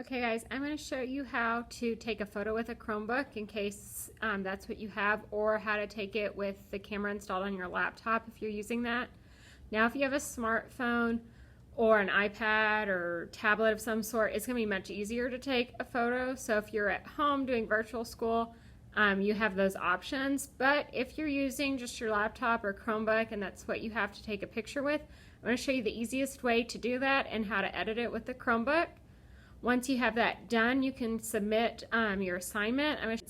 Okay guys, I'm going to show you how to take a photo with a Chromebook in case that's what you have, or how to take it with the camera installed on your laptop if you're using that. Now if you have a smartphone or an iPad or tablet of some sort, it's going to be much easier to take a photo. So if you're at home doing virtual school, you have those options. But if you're using just your laptop or Chromebook and that's what you have to take a picture with, I'm going to show you the easiest way to do that and how to edit it with the Chromebook. Once you have that done, you can submit your assignment. I'm going to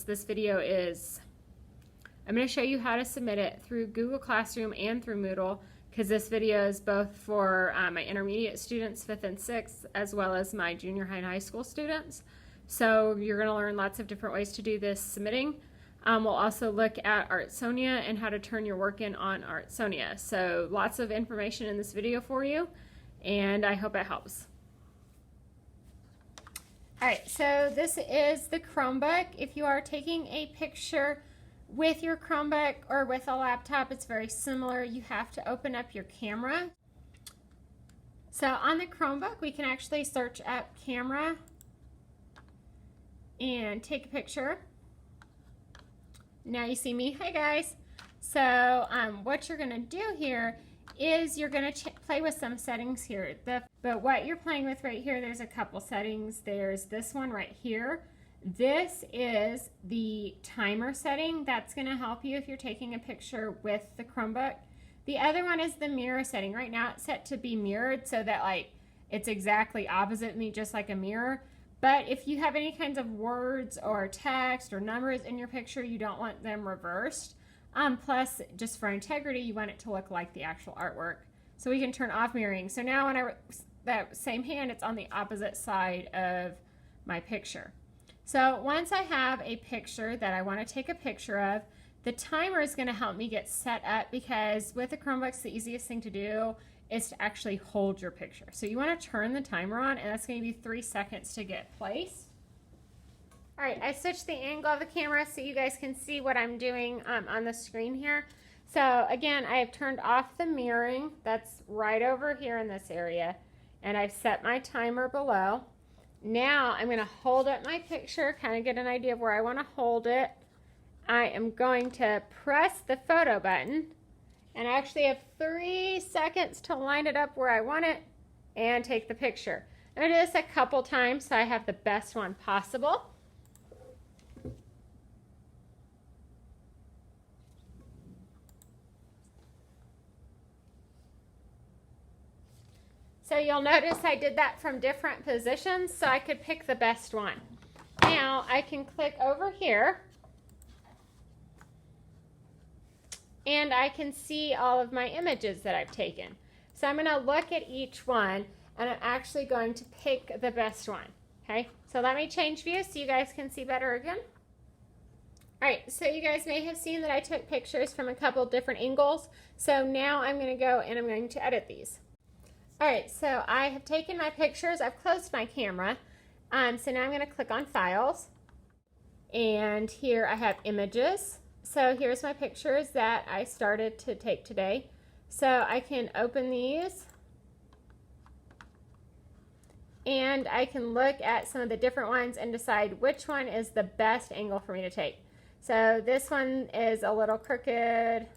show you how to submit it through Google Classroom and through Moodle, because this video is both for my intermediate students, 5th and 6th, as well as my junior high and high school students. So you're going to learn lots of different ways to do this submitting. We'll also look at Artsonia and how to turn your work in on Artsonia. So lots of information in this video for you, and I hope it helps. Alright, so this is the Chromebook. If you are taking a picture with your Chromebook or with a laptop, it's very similar. You have to open up your camera. So on the Chromebook, we can actually search up camera and take a picture. Now you see me. Hi guys. So what you're going to do here is you're going to play with some settings here. But what you're playing with right here, there's a couple settings. There's this one right here. This is the timer setting. That's going to help you if you're taking a picture with the Chromebook. The other one is the mirror setting. Right now it's set to be mirrored so that it's exactly opposite me, just like a mirror. But if you have any kinds of words or text or numbers in your picture, you don't want them reversed. Plus, just for integrity, you want it to look like the actual artwork. So we can turn off mirroring. So now when that same hand, it's on the opposite side of my picture. So once I have a picture that I want to take a picture of, the timer is going to help me get set up, because with the Chromebooks, the easiest thing to do is to actually hold your picture. So you want to turn the timer on, and that's going to be 3 seconds to get placed. All right, I switched the angle of the camera so you guys can see what I'm doing on the screen here. So again, I have turned off the mirroring. That's right over here in this area. And I've set my timer below. Now I'm going to hold up my picture, kind of get an idea of where I want to hold it. I am going to press the photo button. And I actually have 3 seconds to line it up where I want it and take the picture. I'm going to do this a couple times so I have the best one possible. So you'll notice I did that from different positions so I could pick the best one. Now I can click over here and I can see all of my images that I've taken. So I'm going to look at each one and I'm actually going to pick the best one. Okay, so let me change views so you guys can see better again. Alright, so you guys may have seen that I took pictures from a couple different angles. So now I'm going to go and I'm going to edit these. Alright, so I have taken my pictures. I've closed my camera. So now I'm going to click on Files. And here I have Images. So here's my pictures that I started to take today. So I can open these. And I can look at some of the different ones and decide which one is the best angle for me to take. So this one is a little crooked.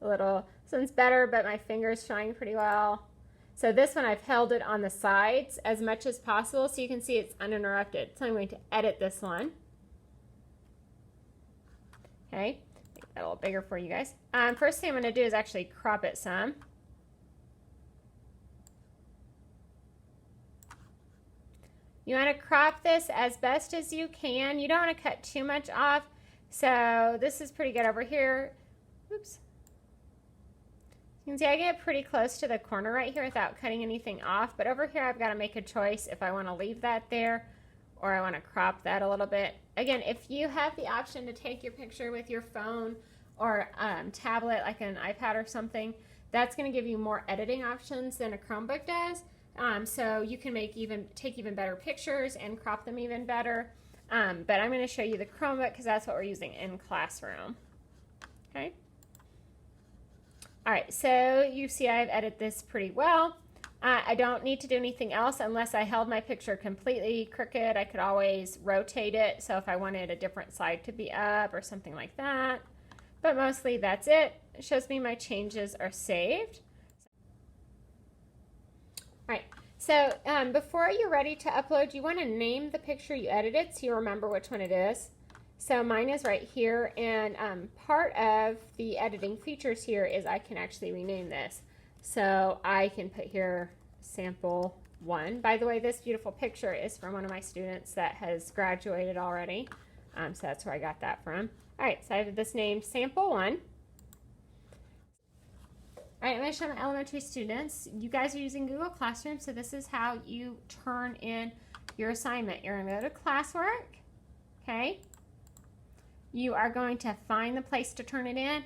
This one's better, but my finger's showing pretty well. So this one I've held it on the sides as much as possible so you can see it's uninterrupted. So I'm going to edit this one. Okay, make that a little bigger for you guys. First thing I'm going to do is actually crop it some. You want to crop this as best as you can. You don't want to cut too much off. So this is pretty good over here. Oops. You can see I get pretty close to the corner right here without cutting anything off, but over here I've got to make a choice if I want to leave that there or I want to crop that a little bit. Again, if you have the option to take your picture with your phone or tablet like an iPad or something, that's going to give you more editing options than a Chromebook does. So you can take even better pictures and crop them even better. But I'm going to show you the Chromebook because that's what we're using in classroom. Okay. All right, so you see I've edited this pretty well. I don't need to do anything else unless I held my picture completely crooked. I could always rotate it, so if I wanted a different side to be up or something like that. But mostly that's it. It shows me my changes are saved. All right, so before you're ready to upload, you want to name the picture you edited so you remember which one it is. So mine is right here, and part of the editing features here is I can actually rename this. So I can put here sample 1. By the way, this beautiful picture is from one of my students that has graduated already. So that's where I got that from. All right, so I have this name sample 1. All right, I'm going to show my elementary students. You guys are using Google Classroom, so this is how you turn in your assignment. You're going to go to classwork, okay? You are going to find the place to turn it in.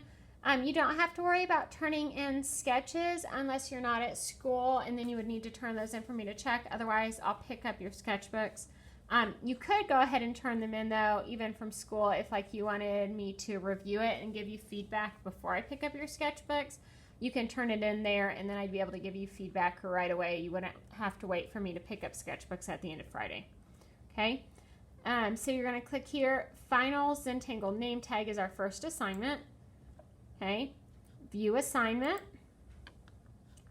You don't have to worry about turning in sketches unless you're not at school, and then you would need to turn those in for me to check. Otherwise, I'll pick up your sketchbooks. You could go ahead and turn them in, though, even from school, if like you wanted me to review it and give you feedback before I pick up your sketchbooks. You can turn it in there, and then I'd be able to give you feedback right away. You wouldn't have to wait for me to pick up sketchbooks at the end of Friday. Okay? So you're going to click here. Final Zentangle name tag is our first assignment. Okay, view assignment,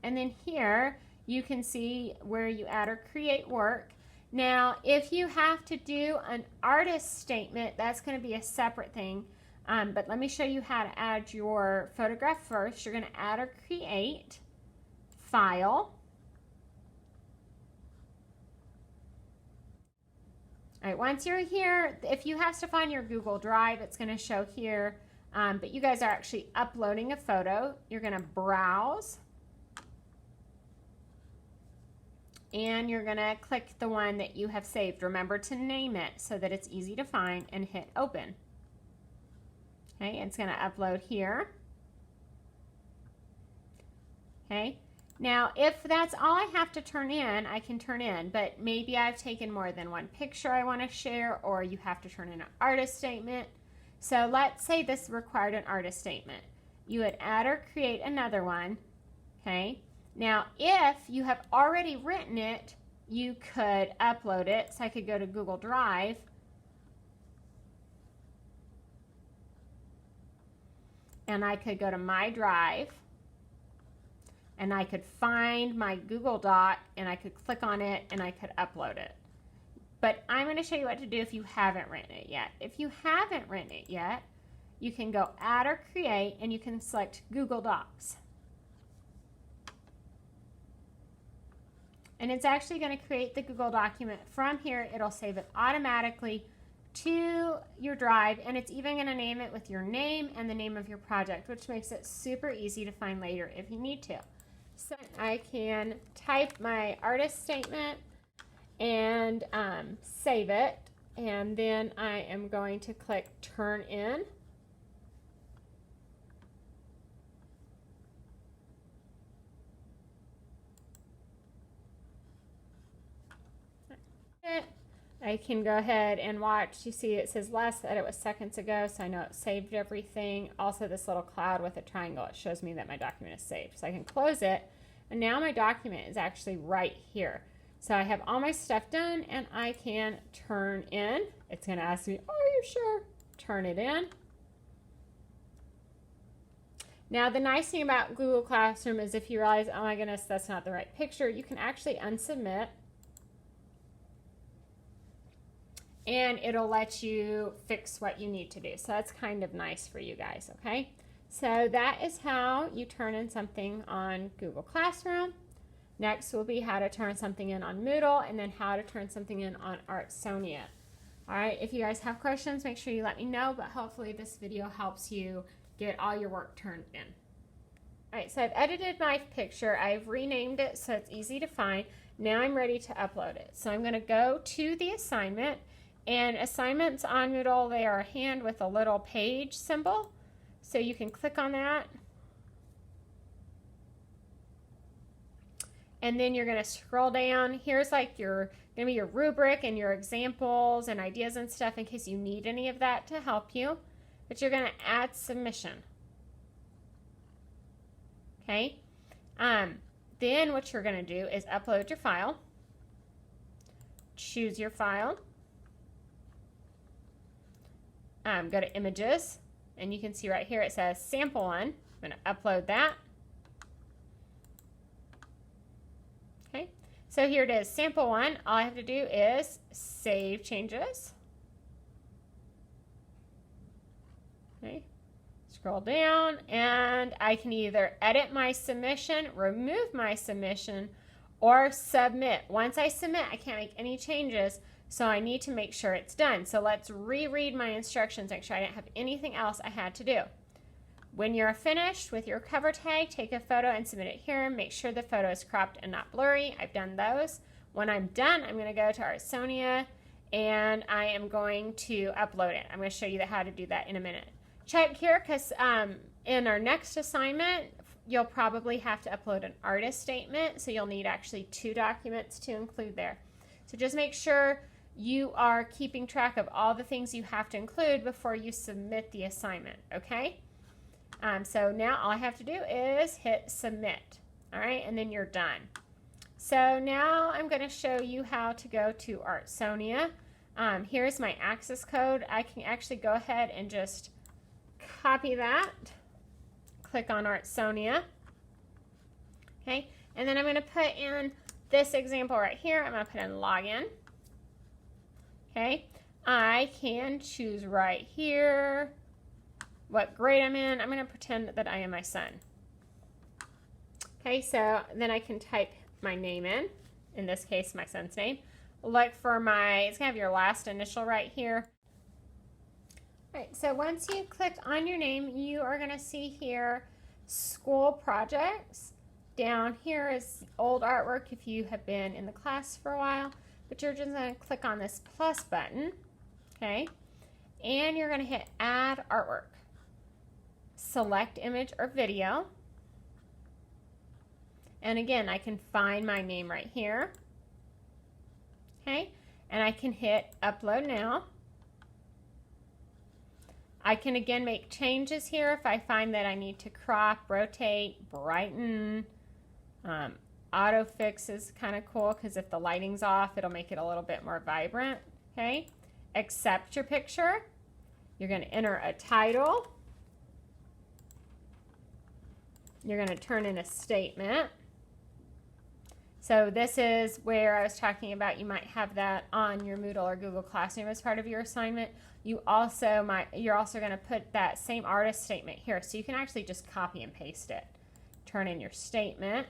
and then here you can see where you add or create work. Now, if you have to do an artist statement, that's going to be a separate thing, but let me show you how to add your photograph first. You're going to add or create, file. All right, once you're here, if you have stuff on your Google Drive, it's going to show here. But you guys are actually uploading a photo. You're going to browse, and you're going to click the one that you have saved. Remember to name it so that it's easy to find, and hit open. Okay, it's going to upload here. Okay, now if that's all I have to turn in, I can turn in, but maybe I've taken more than one picture I want to share, or you have to turn in an artist statement. So let's say this required an artist statement. You would add or create another one, okay? Now, if you have already written it, you could upload it. So I could go to Google Drive, and I could go to My Drive, and I could find my Google Doc, and I could click on it, and I could upload it. But I'm going to show you what to do if you haven't written it yet. If you haven't written it yet, you can go add or create, and you can select Google Docs. And it's actually going to create the Google document. From here, it'll save it automatically to your drive, and it's even going to name it with your name and the name of your project, which makes it super easy to find later if you need to. So I can type my artist statement and save it, and then I am going to click turn in. I can go ahead and watch. You see it says last edit was seconds ago, so I know it saved everything. Also this little cloud with a triangle, it shows me that my document is saved. So I can close it, and now my document is actually right here. So I have all my stuff done, and I can turn in. It's going to ask me, are you sure? Turn it in. Now the nice thing about Google Classroom is if you realize, oh my goodness, that's not the right picture, you can actually unsubmit, and it'll let you fix what you need to do. So that's kind of nice for you guys, okay? So that is how you turn in something on Google Classroom. Next will be how to turn something in on Moodle, and then how to turn something in on Artsonia. All right, if you guys have questions, make sure you let me know, but hopefully this video helps you get all your work turned in. All right, so I've edited my picture. I've renamed it so it's easy to find. Now I'm ready to upload it. So I'm going to go to the assignment, and assignments on Moodle, they are a hand with a little page symbol. So you can click on that. And then you're going to scroll down. Here's like going to be your rubric and your examples and ideas and stuff in case you need any of that to help you. But you're going to add submission. Okay. Then what you're going to do is upload your file. Choose your file. Go to images, and you can see right here it says sample one. I'm going to upload that. Okay, so here it is, sample one. All I have to do is save changes. Okay, scroll down, and I can either edit my submission, remove my submission, or submit. Once I submit, I can't make any changes, so I need to make sure it's done. So let's reread my instructions, make sure I didn't have anything else I had to do. When you're finished with your cover tag, take a photo and submit it here. Make sure the photo is cropped and not blurry. I've done those. When I'm done, I'm going to go to Artsonia, and I am going to upload it. I'm going to show you how to do that in a minute. Check here, because in our next assignment, you'll probably have to upload an artist statement, so you'll need actually 2 documents to include there. So just make sure you are keeping track of all the things you have to include before you submit the assignment, okay? So now all I have to do is hit submit, all right, and then you're done. So now I'm going to show you how to go to Artsonia. Here's my access code. I can actually go ahead and just copy that, click on Artsonia, okay, and then I'm going to put in this example right here. I'm going to put in login, okay. I can choose right here what grade I'm in. I'm going to pretend that I am my son. Okay, so then I can type my name in this case, my son's name. Look for it's going to have your last initial right here. All right, so once you click on your name, you are going to see here school projects. Down here is old artwork if you have been in the class for a while, but you're just going to click on this plus button, okay, and you're going to hit add artwork. Select image or video, and again I can find my name right here, okay, and I can hit upload now. I can again make changes here if I find that I need to crop, rotate, brighten. Auto fix is kind of cool because if the lighting's off, it'll make it a little bit more vibrant, okay. Accept your picture. You're going to enter a title. You're going to turn in a statement. So this is where I was talking about you might have that on your Moodle or Google Classroom as part of your assignment. You're also going to put that same artist statement here, so you can actually just copy and paste it. Turn in your statement,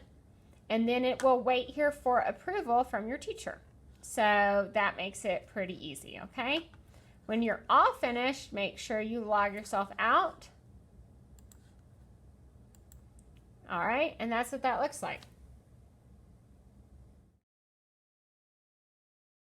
and then it will wait here for approval from your teacher. So that makes it pretty easy, okay? When you're all finished, make sure you log yourself out. All right, and that's what that looks like.